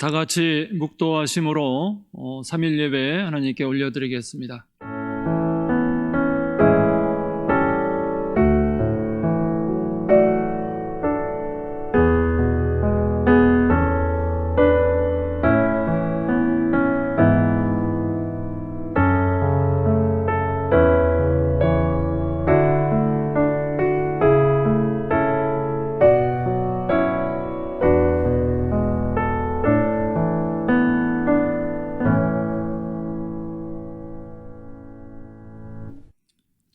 다 같이 묵도하심으로 3일 예배 하나님께 올려드리겠습니다.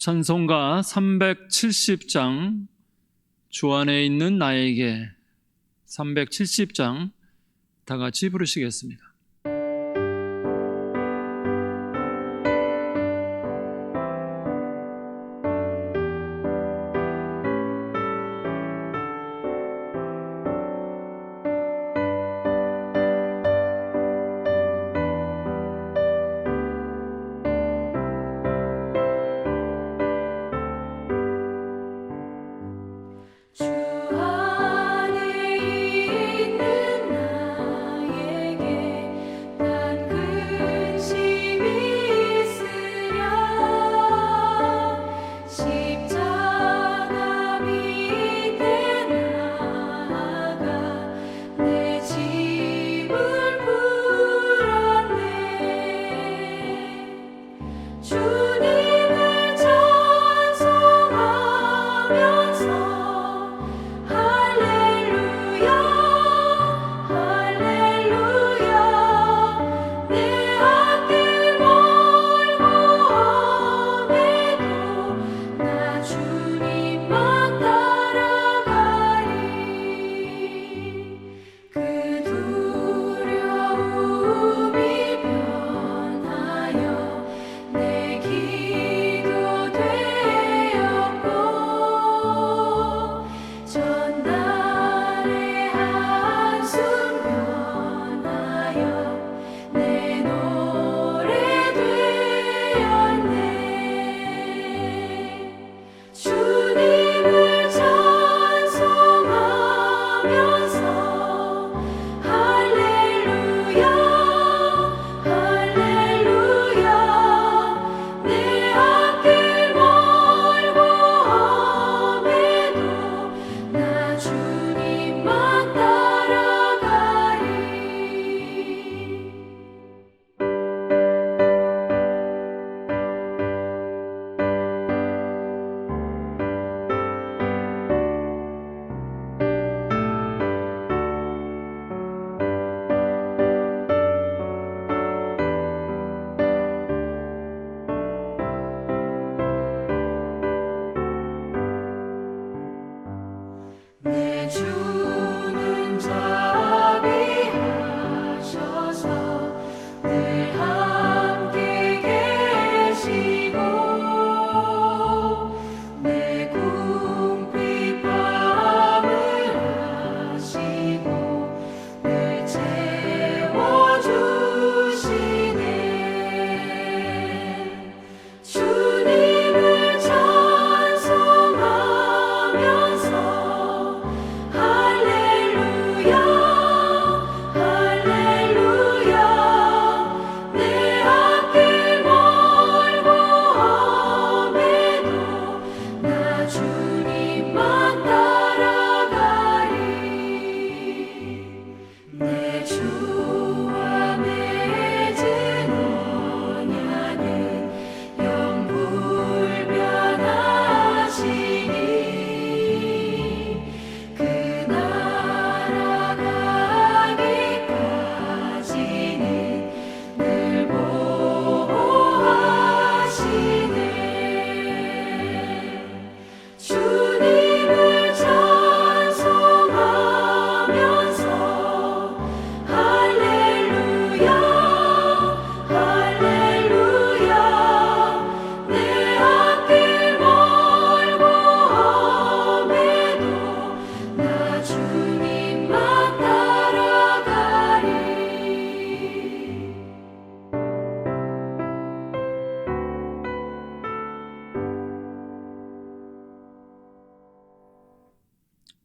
찬송가 370장 주 안에 있는 나에게 370장 다 같이 부르시겠습니다.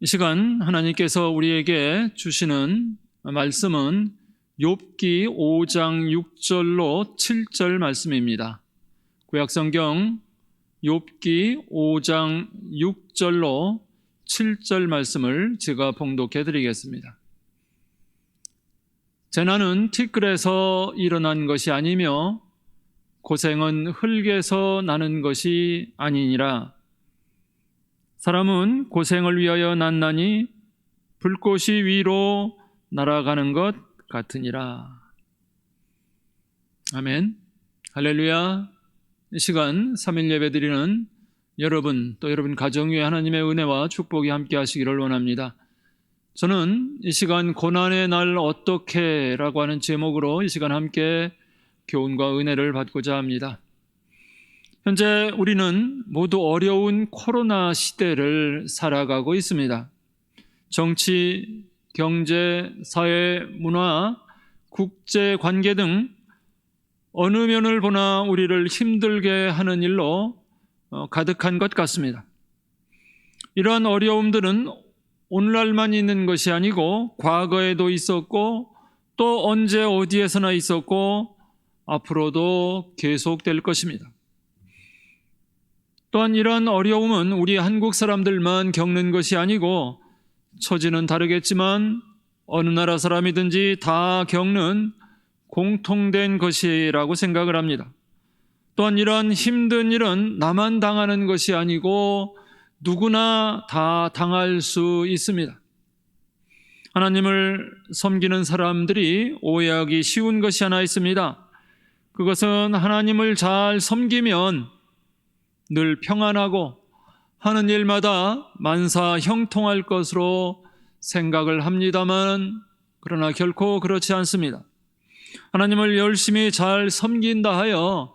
이 시간 하나님께서 우리에게 주시는 말씀은 욥기 5장 6절로 7절 말씀입니다. 구약성경 욥기 5장 6절로 7절 말씀을 제가 봉독해 드리겠습니다. 재난은 티끌에서 일어난 것이 아니며 고생은 흙에서 나는 것이 아니니라. 사람은 고생을 위하여 났나니 불꽃이 위로 날아가는 것 같으니라. 아멘. 할렐루야. 이 시간 3일 예배 드리는 여러분, 또 여러분 가정 위에 하나님의 은혜와 축복이 함께 하시기를 원합니다. 저는 이 시간 고난의 날 어떻게 라고 하는 제목으로 이 시간 함께 교훈과 은혜를 받고자 합니다. 현재 우리는 모두 어려운 코로나 시대를 살아가고 있습니다. 정치, 경제, 사회, 문화, 국제 관계 등 어느 면을 보나 우리를 힘들게 하는 일로 가득한 것 같습니다. 이러한 어려움들은 오늘날만 있는 것이 아니고 과거에도 있었고 또 언제 어디에서나 있었고 앞으로도 계속될 것입니다. 또한 이러한 어려움은 우리 한국 사람들만 겪는 것이 아니고 처지는 다르겠지만 어느 나라 사람이든지 다 겪는 공통된 것이라고 생각을 합니다. 또한 이러한 힘든 일은 나만 당하는 것이 아니고 누구나 다 당할 수 있습니다. 하나님을 섬기는 사람들이 오해하기 쉬운 것이 하나 있습니다. 그것은 하나님을 잘 섬기면 늘 평안하고 하는 일마다 만사 형통할 것으로 생각을 합니다만 그러나 결코 그렇지 않습니다. 하나님을 열심히 잘 섬긴다 하여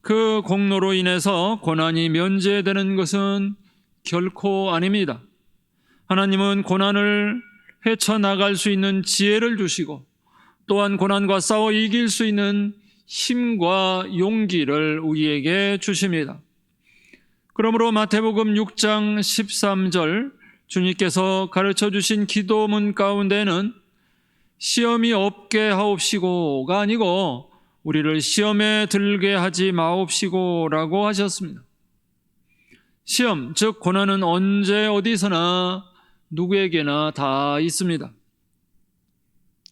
그 공로로 인해서 고난이 면제되는 것은 결코 아닙니다. 하나님은 고난을 헤쳐나갈 수 있는 지혜를 주시고 또한 고난과 싸워 이길 수 있는 힘과 용기를 우리에게 주십니다. 그러므로 마태복음 6장 13절 주님께서 가르쳐 주신 기도문 가운데는 시험이 없게 하옵시고가 아니고 우리를 시험에 들게 하지 마옵시고라고 하셨습니다. 시험, 즉 고난은 언제 어디서나 누구에게나 다 있습니다.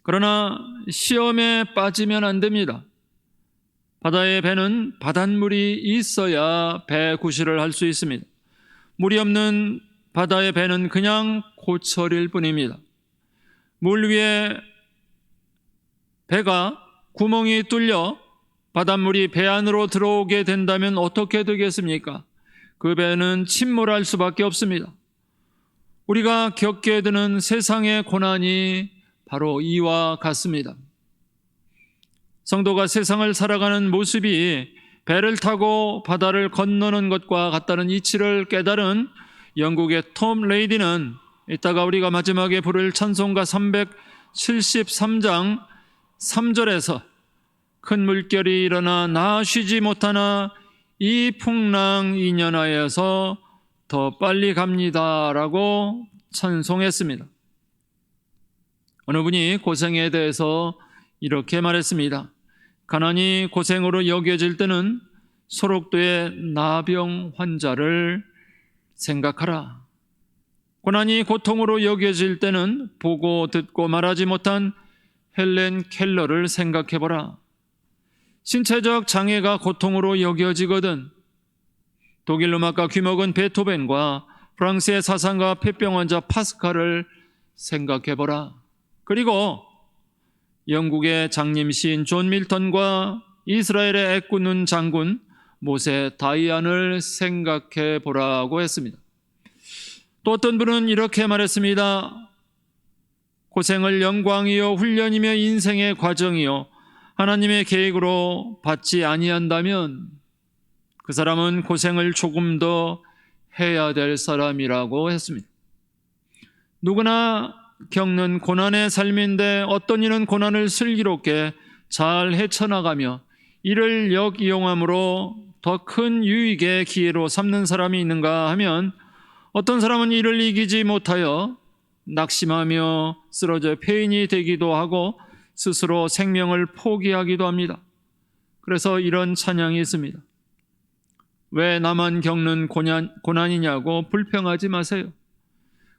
그러나 시험에 빠지면 안 됩니다. 바다의 배는 바닷물이 있어야 배 구실을 할 수 있습니다. 물이 없는 바다의 배는 그냥 고철일 뿐입니다. 물 위에 배가 구멍이 뚫려 바닷물이 배 안으로 들어오게 된다면 어떻게 되겠습니까? 그 배는 침몰할 수밖에 없습니다. 우리가 겪게 되는 세상의 고난이 바로 이와 같습니다. 성도가 세상을 살아가는 모습이 배를 타고 바다를 건너는 것과 같다는 이치를 깨달은 영국의 톰 레이디는 이따가 우리가 마지막에 부를 찬송가 373장 3절에서 큰 물결이 일어나 나 쉬지 못하나 이 풍랑 인연하여서 더 빨리 갑니다 라고 찬송했습니다. 어느 분이 고생에 대해서 이렇게 말했습니다. 가난이 고생으로 여겨질 때는 소록도의 나병 환자를 생각하라. 고난이 고통으로 여겨질 때는 보고 듣고 말하지 못한 헬렌 켈러를 생각해보라. 신체적 장애가 고통으로 여겨지거든 독일 음악가 귀먹은 베토벤과 프랑스의 사상가 폐병 환자 파스칼을 생각해보라. 그리고 영국의 장님 시인 존 밀턴과 이스라엘의 애꾸는 장군 모세 다이안을 생각해 보라고 했습니다. 또 어떤 분은 이렇게 말했습니다. 고생을 영광이요 훈련이며 인생의 과정이요 하나님의 계획으로 받지 아니한다면 그 사람은 고생을 조금 더 해야 될 사람이라고 했습니다. 누구나 겪는 고난의 삶인데 어떤 이는 고난을 슬기롭게 잘 헤쳐나가며 이를 역이용함으로 더 큰 유익의 기회로 삼는 사람이 있는가 하면 어떤 사람은 이를 이기지 못하여 낙심하며 쓰러져 폐인이 되기도 하고 스스로 생명을 포기하기도 합니다. 그래서 이런 찬양이 있습니다. 왜 나만 겪는 고난이냐고 불평하지 마세요.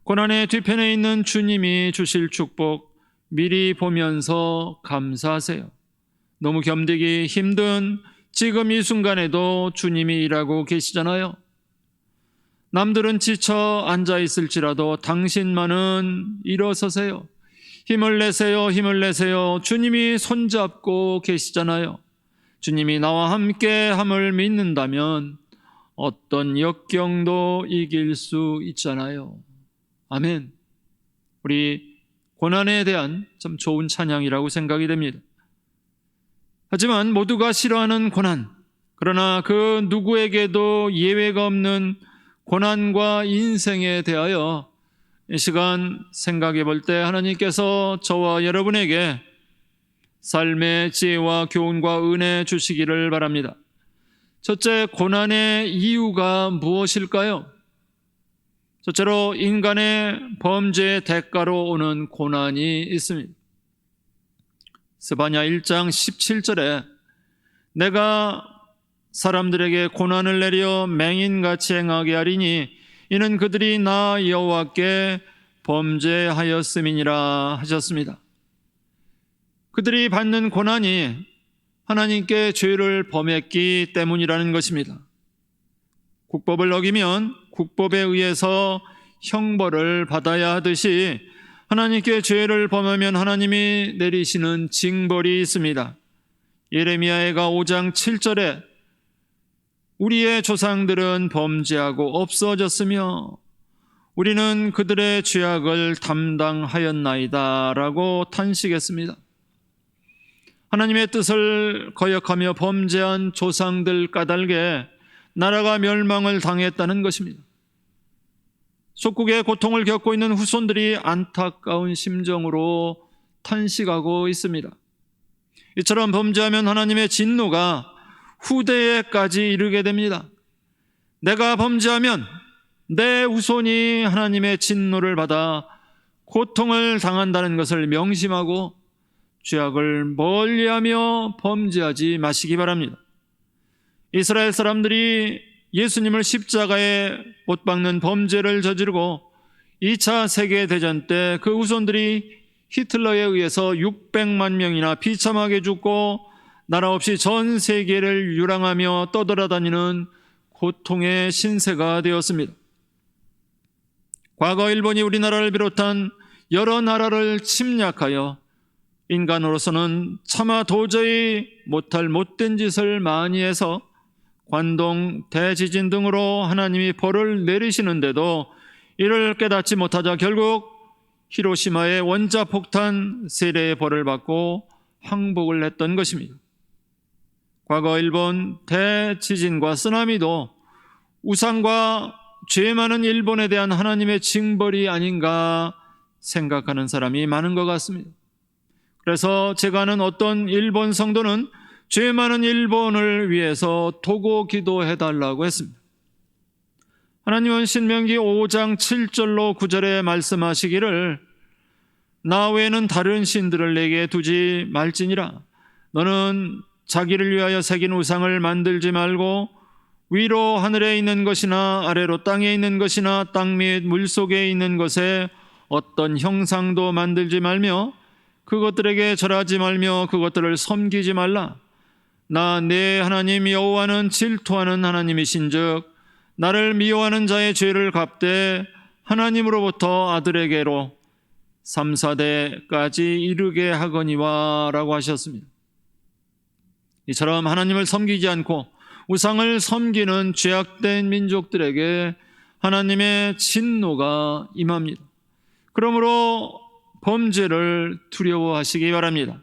고난의 뒤편에 있는 주님이 주실 축복 미리 보면서 감사하세요. 너무 견디기 힘든 지금 이 순간에도 주님이 일하고 계시잖아요. 남들은 지쳐 앉아 있을지라도 당신만은 일어서세요. 힘을 내세요. 힘을 내세요. 주님이 손잡고 계시잖아요. 주님이 나와 함께 함을 믿는다면 어떤 역경도 이길 수 있잖아요. 아멘. 우리 고난에 대한 참 좋은 찬양이라고 생각이 됩니다. 하지만 모두가 싫어하는 고난, 그러나 그 누구에게도 예외가 없는 고난과 인생에 대하여 이 시간 생각해 볼 때 하나님께서 저와 여러분에게 삶의 지혜와 교훈과 은혜 주시기를 바랍니다. 첫째, 고난의 이유가 무엇일까요? 첫째로 인간의 범죄의 대가로 오는 고난이 있습니다. 스바냐 1장 17절에 내가 사람들에게 고난을 내려 맹인같이 행하게 하리니 이는 그들이 나 여호와께 범죄하였음이니라 하셨습니다. 그들이 받는 고난이 하나님께 죄를 범했기 때문이라는 것입니다. 국법을 어기면 국법에 의해서 형벌을 받아야 하듯이 하나님께 죄를 범하면 하나님이 내리시는 징벌이 있습니다. 예레미야가 5장 7절에 우리의 조상들은 범죄하고 없어졌으며 우리는 그들의 죄악을 담당하였나이다 라고 탄식했습니다. 하나님의 뜻을 거역하며 범죄한 조상들 까닭에 나라가 멸망을 당했다는 것입니다. 속국의 고통을 겪고 있는 후손들이 안타까운 심정으로 탄식하고 있습니다. 이처럼 범죄하면 하나님의 진노가 후대에까지 이르게 됩니다. 내가 범죄하면 내 후손이 하나님의 진노를 받아 고통을 당한다는 것을 명심하고 죄악을 멀리하며 범죄하지 마시기 바랍니다. 이스라엘 사람들이 예수님을 십자가에 못 박는 범죄를 저지르고 2차 세계대전 때 그 후손들이 히틀러에 의해서 600만 명이나 비참하게 죽고 나라 없이 전 세계를 유랑하며 떠돌아다니는 고통의 신세가 되었습니다. 과거 일본이 우리나라를 비롯한 여러 나라를 침략하여 인간으로서는 차마 도저히 못할 못된 짓을 많이 해서 관동, 대지진 등으로 하나님이 벌을 내리시는데도 이를 깨닫지 못하자 결국 히로시마의 원자폭탄 세례의 벌을 받고 항복을 했던 것입니다. 과거 일본 대지진과 쓰나미도 우상과 죄 많은 일본에 대한 하나님의 징벌이 아닌가 생각하는 사람이 많은 것 같습니다. 그래서 제가 아는 어떤 일본 성도는 죄 많은 일본을 위해서 도고 기도해달라고 했습니다. 하나님은 신명기 5장 7절로 9절에 말씀하시기를 나 외에는 다른 신들을 내게 두지 말지니라. 너는 자기를 위하여 새긴 우상을 만들지 말고 위로 하늘에 있는 것이나 아래로 땅에 있는 것이나 땅 및 물속에 있는 것에 어떤 형상도 만들지 말며 그것들에게 절하지 말며 그것들을 섬기지 말라. 나 내 하나님 여호와는 질투하는 하나님이신즉 나를 미워하는 자의 죄를 갚되 하나님으로부터 아들에게로 3, 4대까지 이르게 하거니와 라고 하셨습니다. 이처럼 하나님을 섬기지 않고 우상을 섬기는 죄악된 민족들에게 하나님의 진노가 임합니다. 그러므로 범죄를 두려워하시기 바랍니다.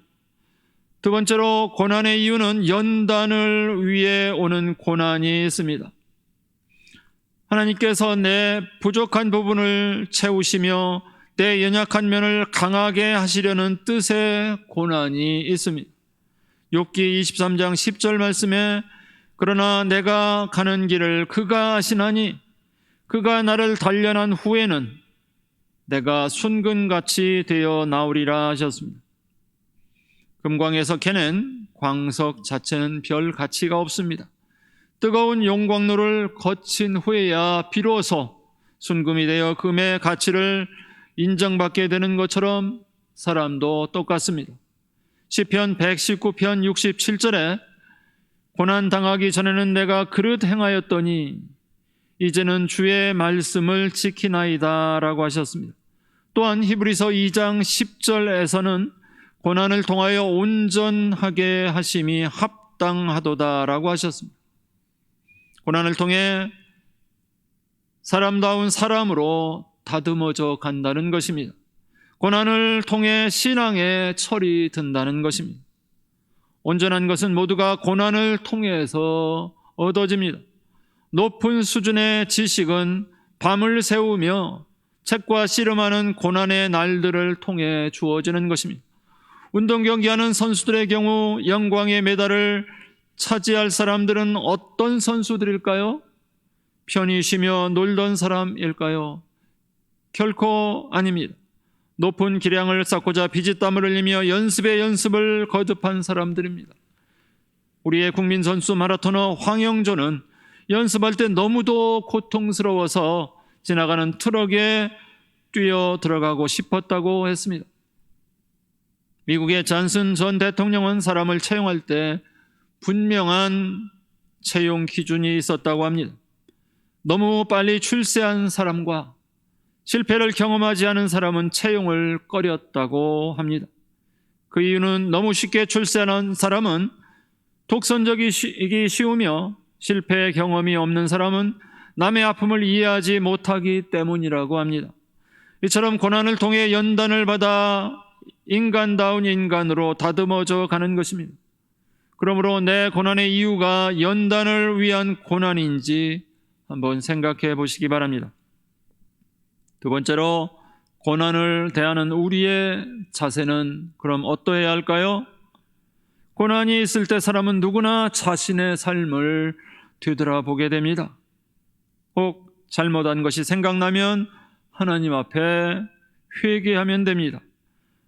두 번째로 고난의 이유는 연단을 위해 오는 고난이 있습니다. 하나님께서 내 부족한 부분을 채우시며 내 연약한 면을 강하게 하시려는 뜻의 고난이 있습니다. 욥기 23장 10절 말씀에 그러나 내가 가는 길을 그가 아시나니 그가 나를 단련한 후에는 내가 순금같이 되어 나오리라 하셨습니다. 금광에서 캐낸 광석 자체는 별 가치가 없습니다. 뜨거운 용광로를 거친 후에야 비로소 순금이 되어 금의 가치를 인정받게 되는 것처럼 사람도 똑같습니다. 시편 119편 67절에 고난당하기 전에는 내가 그릇 행하였더니 이제는 주의 말씀을 지키나이다 라고 하셨습니다. 또한 히브리서 2장 10절에서는 고난을 통하여 온전하게 하심이 합당하도다 라고 하셨습니다. 고난을 통해 사람다운 사람으로 다듬어져 간다는 것입니다. 고난을 통해 신앙의 철이 든다는 것입니다. 온전한 것은 모두가 고난을 통해서 얻어집니다. 높은 수준의 지식은 밤을 새우며 책과 씨름하는 고난의 날들을 통해 주어지는 것입니다. 운동 경기하는 선수들의 경우 영광의 메달을 차지할 사람들은 어떤 선수들일까요? 편히 쉬며 놀던 사람일까요? 결코 아닙니다. 높은 기량을 쌓고자 피지땀을 흘리며 연습에 연습을 거듭한 사람들입니다. 우리의 국민 선수 마라토너 황영조는 연습할 때 너무도 고통스러워서 지나가는 트럭에 뛰어 들어가고 싶었다고 했습니다. 미국의 잔슨 전 대통령은 사람을 채용할 때 분명한 채용 기준이 있었다고 합니다. 너무 빨리 출세한 사람과 실패를 경험하지 않은 사람은 채용을 꺼렸다고 합니다. 그 이유는 너무 쉽게 출세하는 사람은 독선적이기 쉬우며 실패 경험이 없는 사람은 남의 아픔을 이해하지 못하기 때문이라고 합니다. 이처럼 고난을 통해 연단을 받아 인간다운 인간으로 다듬어져 가는 것입니다. 그러므로 내 고난의 이유가 연단을 위한 고난인지 한번 생각해 보시기 바랍니다. 두 번째로, 고난을 대하는 우리의 자세는 그럼 어떠해야 할까요? 고난이 있을 때 사람은 누구나 자신의 삶을 되돌아보게 됩니다. 혹 잘못한 것이 생각나면 하나님 앞에 회개하면 됩니다.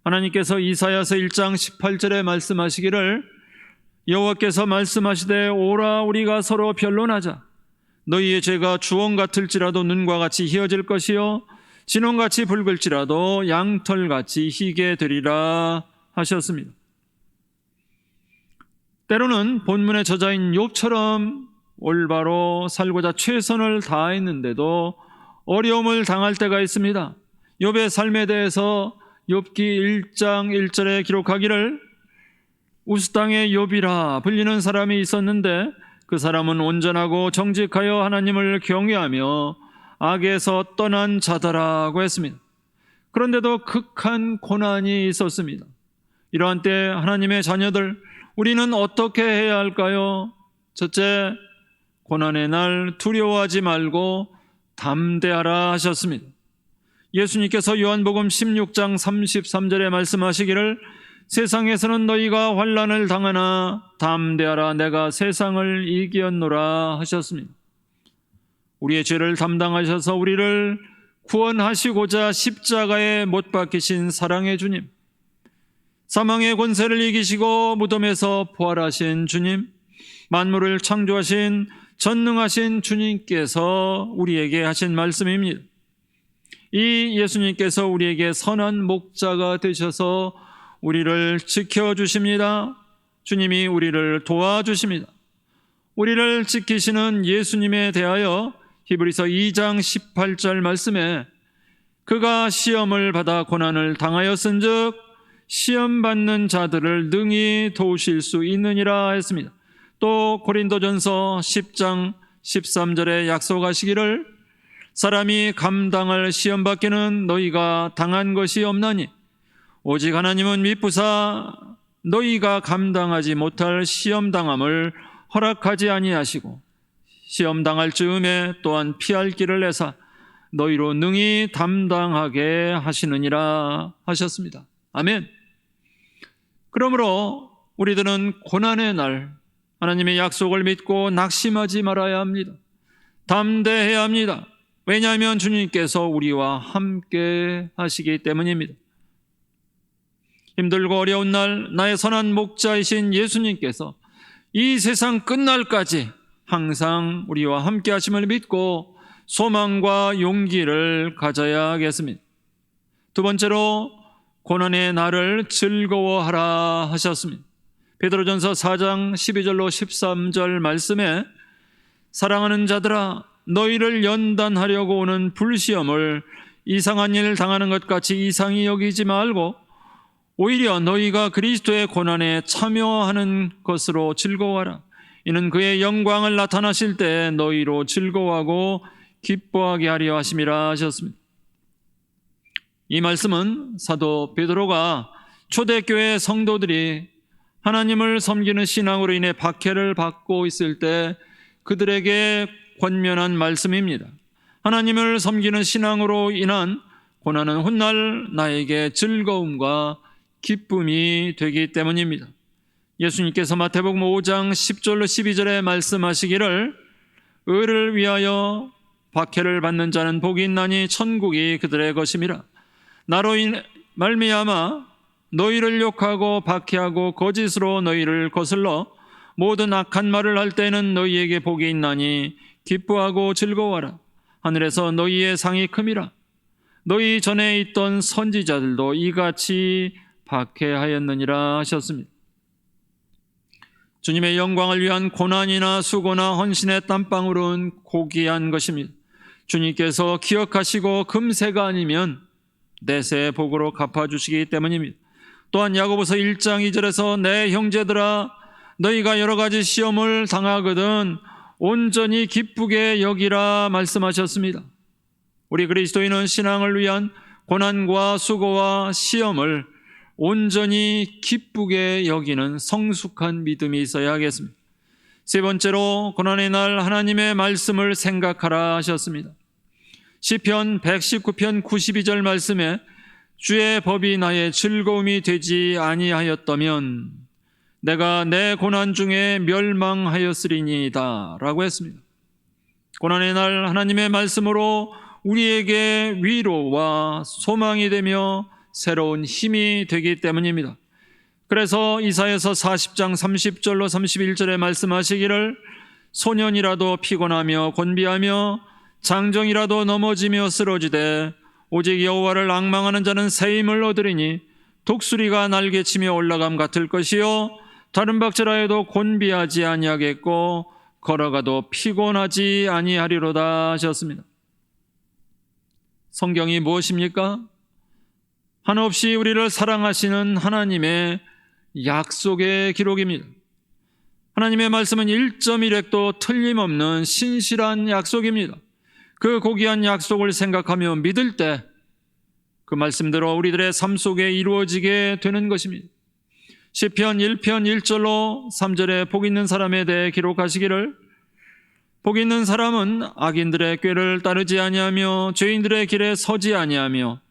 하나님께서 이사야서 1장 18절에 말씀하시기를 여호와께서 말씀하시되 오라 우리가 서로 변론하자. 너희의 죄가 주홍 같을지라도 눈과 같이 희어질 것이요 진홍같이 붉을지라도 양털같이 희게 되리라 하셨습니다. 때로는 본문의 저자인 욥처럼 올바로 살고자 최선을 다했는데도 어려움을 당할 때가 있습니다. 욥의 삶에 대해서 욥기 1장 1절에 기록하기를 우스땅의 욥이라 불리는 사람이 있었는데 그 사람은 온전하고 정직하여 하나님을 경외하며 악에서 떠난 자더라고 했습니다. 그런데도 극한 고난이 있었습니다. 이러한 때 하나님의 자녀들, 우리는 어떻게 해야 할까요? 첫째, 고난의 날 두려워하지 말고 담대하라 하셨습니다. 예수님께서 요한복음 16장 33절에 말씀하시기를 세상에서는 너희가 환난을 당하나 담대하라 내가 세상을 이기었노라 하셨습니다. 우리의 죄를 담당하셔서 우리를 구원하시고자 십자가에 못 박히신 사랑의 주님, 사망의 권세를 이기시고 무덤에서 부활하신 주님, 만물을 창조하신 전능하신 주님께서 우리에게 하신 말씀입니다. 이 예수님께서 우리에게 선한 목자가 되셔서 우리를 지켜주십니다. 주님이 우리를 도와주십니다. 우리를 지키시는 예수님에 대하여 히브리서 2장 18절 말씀에 그가 시험을 받아 고난을 당하였은즉 시험 받는 자들을 능히 도우실 수 있느니라 했습니다. 또 고린도전서 10장 13절에 약속하시기를 사람이 감당할 시험 받기는 너희가 당한 것이 없나니 오직 하나님은 미쁘사 너희가 감당하지 못할 시험 당함을 허락하지 아니하시고 시험 당할 즈음에 또한 피할 길을 내사 너희로 능히 담당하게 하시느니라 하셨습니다. 아멘. 그러므로 우리들은 고난의 날 하나님의 약속을 믿고 낙심하지 말아야 합니다. 담대해야 합니다. 왜냐하면 주님께서 우리와 함께 하시기 때문입니다. 힘들고 어려운 날 나의 선한 목자이신 예수님께서 이 세상 끝날까지 항상 우리와 함께 하심을 믿고 소망과 용기를 가져야 하겠습니다. 두 번째로 고난의 날을 즐거워하라 하셨습니다. 베드로전서 4장 12절로 13절 말씀에 사랑하는 자들아 너희를 연단하려고 오는 불시험을 이상한 일을 당하는 것 같이 이상히 여기지 말고 오히려 너희가 그리스도의 고난에 참여하는 것으로 즐거워하라. 이는 그의 영광을 나타나실 때 너희로 즐거워하고 기뻐하게 하려 하심이라 하셨습니다. 이 말씀은 사도 베드로가 초대교회 성도들이 하나님을 섬기는 신앙으로 인해 박해를 받고 있을 때 그들에게 권면한 말씀입니다. 하나님을 섬기는 신앙으로 인한 고난은 훗날 나에게 즐거움과 기쁨이 되기 때문입니다. 예수님께서 마태복음 5장 10절로 12절에 말씀하시기를 의를 위하여 박해를 받는 자는 복이 있나니 천국이 그들의 것임이라. 나로 말미암아 너희를 욕하고 박해하고 거짓으로 너희를 거슬러 모든 악한 말을 할 때는 너희에게 복이 있나니 기뻐하고 즐거워하라. 하늘에서 너희의 상이 큼이라. 너희 전에 있던 선지자들도 이같이 박해하였느니라 하셨습니다. 주님의 영광을 위한 고난이나 수고나 헌신의 땀방울은 고귀한 것입니다. 주님께서 기억하시고 금세가 아니면 내세 복으로 갚아주시기 때문입니다. 또한 야고보서 1장 2절에서 내 형제들아 너희가 여러 가지 시험을 당하거든 온전히 기쁘게 여기라 말씀하셨습니다. 우리 그리스도인은 신앙을 위한 고난과 수고와 시험을 온전히 기쁘게 여기는 성숙한 믿음이 있어야 하겠습니다. 세 번째로 고난의 날 하나님의 말씀을 생각하라 하셨습니다. 시편 119편 92절 말씀에 주의 법이 나의 즐거움이 되지 아니하였다면 내가 내 고난 중에 멸망하였으리니이다 라고 했습니다. 고난의 날 하나님의 말씀으로 우리에게 위로와 소망이 되며 새로운 힘이 되기 때문입니다. 그래서 이사야서 40장 30절로 31절에 말씀하시기를 소년이라도 피곤하며 곤비하며 장정이라도 넘어지며 쓰러지되 오직 여호와를 앙망하는 자는 새 힘을 얻으리니 독수리가 날개치며 올라감 같을 것이요 다른 박제라 해도 곤비하지 아니하겠고 걸어가도 피곤하지 아니하리로다 하셨습니다. 성경이 무엇입니까? 한없이 우리를 사랑하시는 하나님의 약속의 기록입니다. 하나님의 말씀은 1.1획도 틀림없는 신실한 약속입니다. 그 고귀한 약속을 생각하며 믿을 때 그 말씀대로 우리들의 삶 속에 이루어지게 되는 것입니다. 시편 1편 1절로 3절에 복 있는 사람에 대해 기록하시기를 복 있는 사람은 악인들의 꾀를 따르지 아니하며 죄인들의 길에 서지 아니하며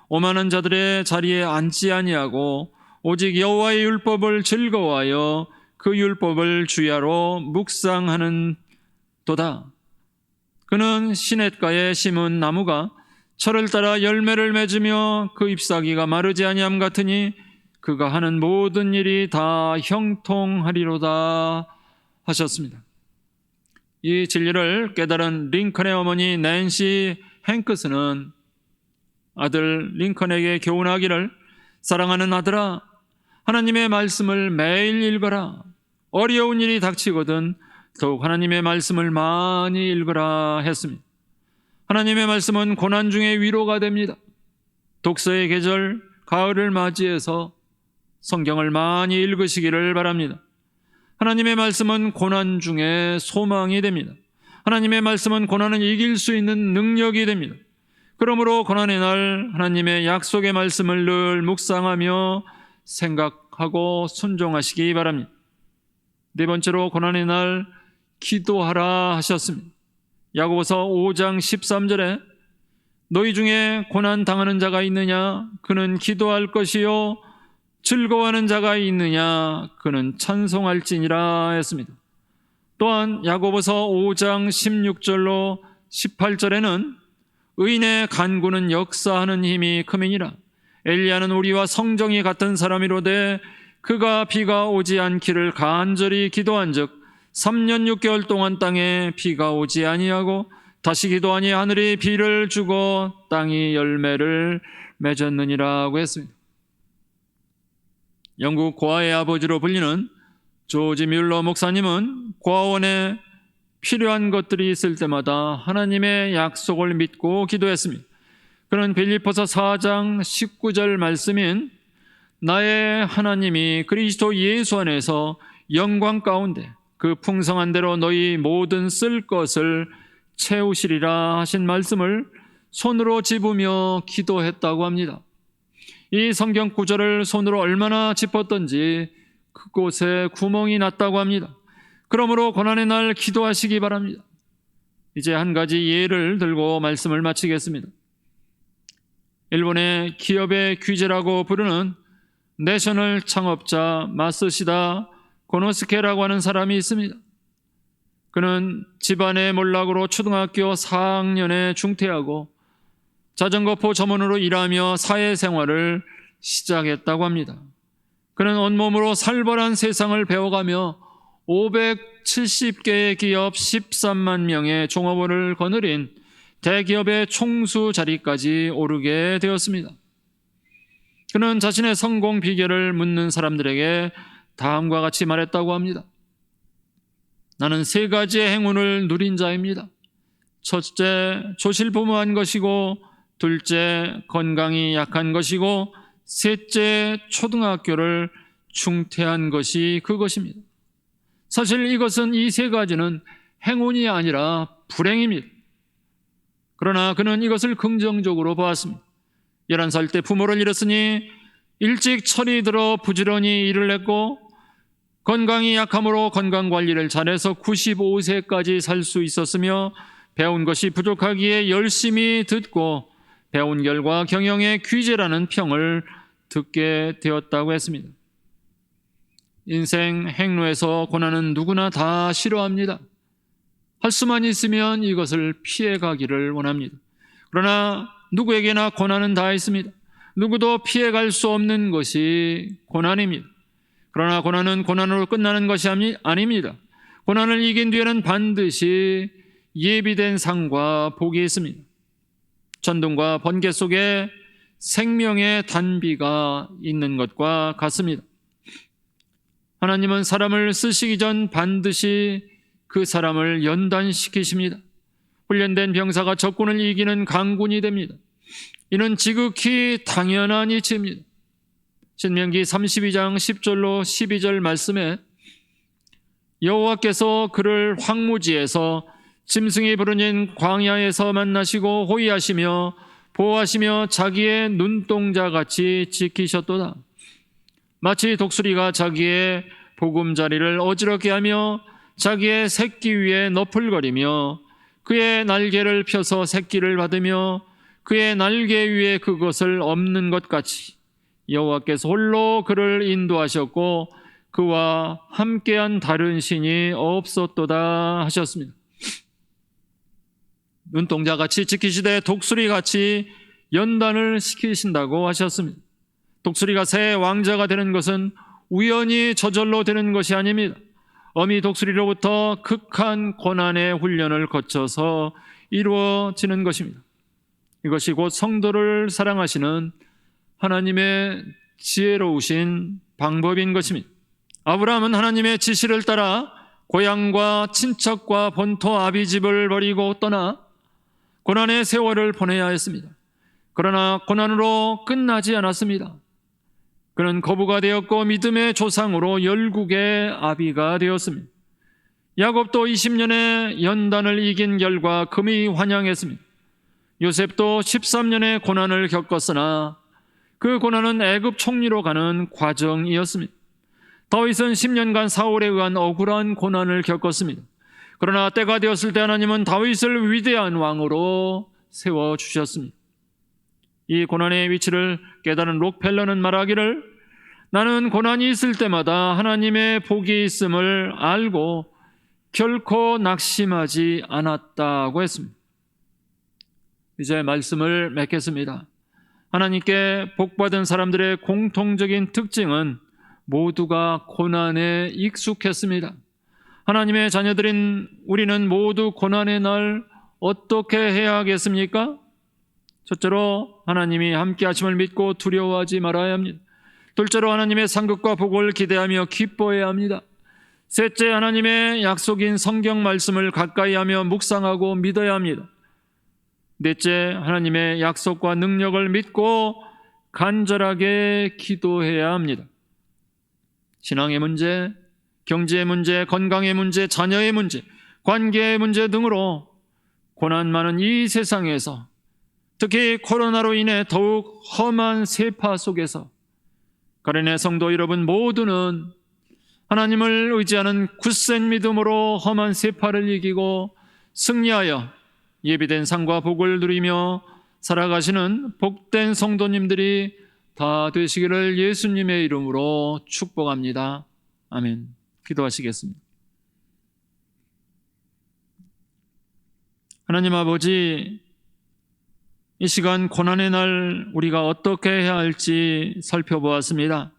오만한 자들의 자리에 앉지 아니하고 오직 여호와의 율법을 즐거워하여 그 율법을 주야로 묵상하는 도다. 그는 시냇가에 심은 나무가 철을 따라 열매를 맺으며 그 잎사귀가 마르지 아니함 같으니 그가 하는 모든 일이 다 형통하리로다 하셨습니다. 이 진리를 깨달은 링컨의 어머니 낸시 행크스는 아들 링컨에게 교훈하기를 사랑하는 아들아 하나님의 말씀을 매일 읽어라. 어려운 일이 닥치거든 더욱 하나님의 말씀을 많이 읽어라 했습니다. 하나님의 말씀은 고난 중에 위로가 됩니다. 독서의 계절 가을을 맞이해서 성경을 많이 읽으시기를 바랍니다. 하나님의 말씀은 고난 중에 소망이 됩니다. 하나님의 말씀은 고난을 이길 수 있는 능력이 됩니다. 그러므로 고난의 날 하나님의 약속의 말씀을 늘 묵상하며 생각하고 순종하시기 바랍니다. 네 번째로 고난의 날 기도하라 하셨습니다. 야고보서 5장 13절에 너희 중에 고난 당하는 자가 있느냐 그는 기도할 것이요 즐거워하는 자가 있느냐 그는 찬송할지니라 했습니다. 또한 야고보서 5장 16절로 18절에는 의인의 간구는 역사하는 힘이 크미니라 엘리야는 우리와 성정이 같은 사람이로되 그가 비가 오지 않기를 간절히 기도한즉 3년 6개월 동안 땅에 비가 오지 아니하고 다시 기도하니 하늘이 비를 주고 땅이 열매를 맺었느니라고 했습니다. 영국 고아의 아버지로 불리는 조지 뮬러 목사님은 고아원에 필요한 것들이 있을 때마다 하나님의 약속을 믿고 기도했습니다. 그는 빌립보서 4장 19절 말씀인 나의 하나님이 그리스도 예수 안에서 영광 가운데 그 풍성한 대로 너희 모든 쓸 것을 채우시리라 하신 말씀을 손으로 짚으며 기도했다고 합니다. 이 성경 구절을 손으로 얼마나 짚었던지 그곳에 구멍이 났다고 합니다. 그러므로 고난의 날 기도하시기 바랍니다. 이제 한 가지 예를 들고 말씀을 마치겠습니다. 일본의 기업의 귀재라고 부르는 내셔널 창업자 마쓰시다 고노스케라고 하는 사람이 있습니다. 그는 집안의 몰락으로 초등학교 4학년에 중퇴하고 자전거포 점원으로 일하며 사회생활을 시작했다고 합니다. 그는 온몸으로 살벌한 세상을 배워가며 570개의 기업 13만 명의 종업원을 거느린 대기업의 총수 자리까지 오르게 되었습니다. 그는 자신의 성공 비결을 묻는 사람들에게 다음과 같이 말했다고 합니다. 나는 3가지의 행운을 누린 자입니다. 첫째, 조실부무한 것이고, 둘째, 건강이 약한 것이고, 셋째, 초등학교를 중퇴한 것이 그것입니다. 사실 이것은 이 3가지는 행운이 아니라 불행입니다. 그러나 그는 이것을 긍정적으로 보았습니다. 11살 때 부모를 잃었으니 일찍 철이 들어 부지런히 일을 했고 건강이 약함으로 건강관리를 잘해서 95세까지 살 수 있었으며 배운 것이 부족하기에 열심히 듣고 배운 결과 경영의 귀재라는 평을 듣게 되었다고 했습니다. 인생 행로에서 고난은 누구나 다 싫어합니다. 할 수만 있으면 이것을 피해가기를 원합니다. 그러나 누구에게나 고난은 다 있습니다. 누구도 피해갈 수 없는 것이 고난입니다. 그러나 고난은 고난으로 끝나는 것이 아닙니다. 고난을 이긴 뒤에는 반드시 예비된 상과 복이 있습니다. 전등과 번개 속에 생명의 단비가 있는 것과 같습니다. 하나님은 사람을 쓰시기 전 반드시 그 사람을 연단시키십니다. 훈련된 병사가 적군을 이기는 강군이 됩니다. 이는 지극히 당연한 이치입니다. 신명기 32장 10절로 12절 말씀에 여호와께서 그를 황무지에서 짐승이 부르짖는 광야에서 만나시고 호위하시며 보호하시며 자기의 눈동자같이 지키셨도다. 마치 독수리가 자기의 보금자리를 어지럽게 하며 자기의 새끼 위에 너풀거리며 그의 날개를 펴서 새끼를 받으며 그의 날개 위에 그것을 엎는 것 같이 여호와께서 홀로 그를 인도하셨고 그와 함께한 다른 신이 없었도다 하셨습니다. 눈동자같이 지키시되 독수리같이 연단을 시키신다고 하셨습니다. 독수리가 새 왕자가 되는 것은 우연히 저절로 되는 것이 아닙니다. 어미 독수리로부터 극한 고난의 훈련을 거쳐서 이루어지는 것입니다. 이것이 곧 성도를 사랑하시는 하나님의 지혜로우신 방법인 것입니다. 아브라함은 하나님의 지시를 따라 고향과 친척과 본토 아비집을 버리고 떠나 고난의 세월을 보내야 했습니다. 그러나 고난으로 끝나지 않았습니다. 그는 거부가 되었고 믿음의 조상으로 열국의 아비가 되었습니다. 야곱도 20년의 연단을 이긴 결과 금이 환영했습니다. 요셉도 13년의 고난을 겪었으나 그 고난은 애굽 총리로 가는 과정이었습니다. 다윗은 10년간 사울에 의한 억울한 고난을 겪었습니다. 그러나 때가 되었을 때 하나님은 다윗을 위대한 왕으로 세워주셨습니다. 이 고난의 위치를 깨달은 록펠러는 말하기를 나는 고난이 있을 때마다 하나님의 복이 있음을 알고 결코 낙심하지 않았다고 했습니다. 이제 말씀을 맺겠습니다. 하나님께 복받은 사람들의 공통적인 특징은 모두가 고난에 익숙했습니다. 하나님의 자녀들인 우리는 모두 고난의 날 어떻게 해야 하겠습니까? 첫째로 하나님이 함께 하심을 믿고 두려워하지 말아야 합니다. 둘째로 하나님의 상급과 복을 기대하며 기뻐해야 합니다. 셋째, 하나님의 약속인 성경 말씀을 가까이 하며 묵상하고 믿어야 합니다. 넷째, 하나님의 약속과 능력을 믿고 간절하게 기도해야 합니다. 신앙의 문제, 경제의 문제, 건강의 문제, 자녀의 문제, 관계의 문제 등으로 고난 많은 이 세상에서, 특히 코로나로 인해 더욱 험한 세파 속에서 가련의 성도 여러분 모두는 하나님을 의지하는 굳센 믿음으로 험한 세파를 이기고 승리하여 예비된 상과 복을 누리며 살아가시는 복된 성도님들이 다 되시기를 예수님의 이름으로 축복합니다. 아멘. 기도하시겠습니다. 하나님 아버지, 이 시간 고난의 날 우리가 어떻게 해야 할지 살펴보았습니다.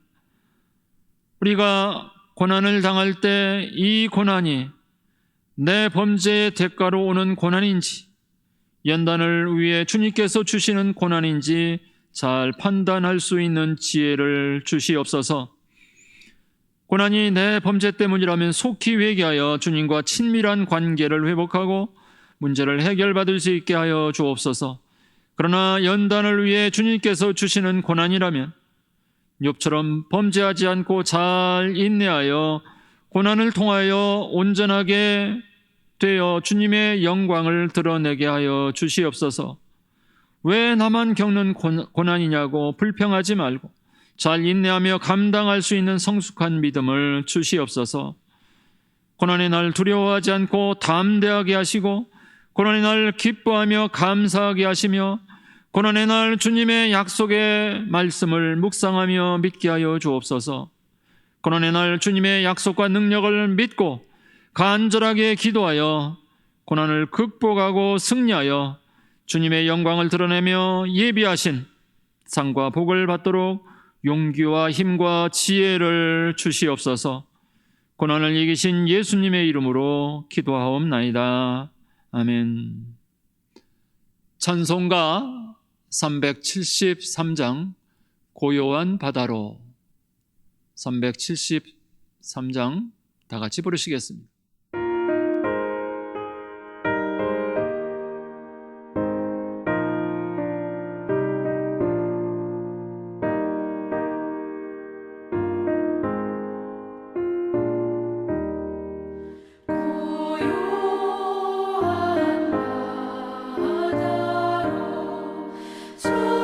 우리가 고난을 당할 때 이 고난이 내 범죄의 대가로 오는 고난인지, 연단을 위해 주님께서 주시는 고난인지 잘 판단할 수 있는 지혜를 주시옵소서. 고난이 내 범죄 때문이라면 속히 회개하여 주님과 친밀한 관계를 회복하고 문제를 해결받을 수 있게 하여 주옵소서. 그러나 연단을 위해 주님께서 주시는 고난이라면 욥처럼 범죄하지 않고 잘 인내하여 고난을 통하여 온전하게 되어 주님의 영광을 드러내게 하여 주시옵소서. 왜 나만 겪는 고난이냐고 불평하지 말고 잘 인내하며 감당할 수 있는 성숙한 믿음을 주시옵소서. 고난의 날 두려워하지 않고 담대하게 하시고, 고난의 날 기뻐하며 감사하게 하시며, 고난의 날 주님의 약속의 말씀을 묵상하며 믿게 하여 주옵소서. 고난의 날 주님의 약속과 능력을 믿고 간절하게 기도하여 고난을 극복하고 승리하여 주님의 영광을 드러내며 예비하신 상과 복을 받도록 용기와 힘과 지혜를 주시옵소서. 고난을 이기신 예수님의 이름으로 기도하옵나이다. 아멘. 찬송가 373장 고요한 바다로, 373장 다 같이 부르시겠습니다. 주님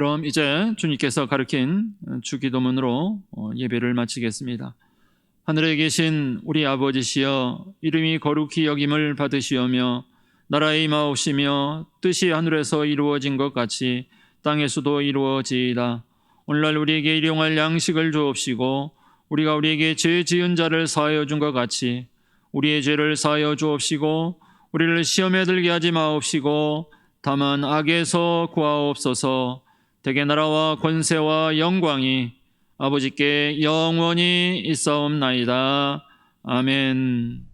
그럼 이제 주님께서 가르친 주기도문으로 예배를 마치겠습니다. 하늘에 계신 우리 아버지시여, 이름이 거룩히 여김을 받으시오며 나라의 임하옵시며 뜻이 하늘에서 이루어진 것 같이 땅에서도 이루어지이다. 오늘날 우리에게 일용할 양식을 주옵시고 우리가 우리에게 죄 지은 자를 사하여 준 것 같이 우리의 죄를 사하여 주옵시고 우리를 시험에 들게 하지 마옵시고 다만 악에서 구하옵소서. 대개 나라와 권세와 영광이 아버지께 영원히 있사옵나이다. 아멘.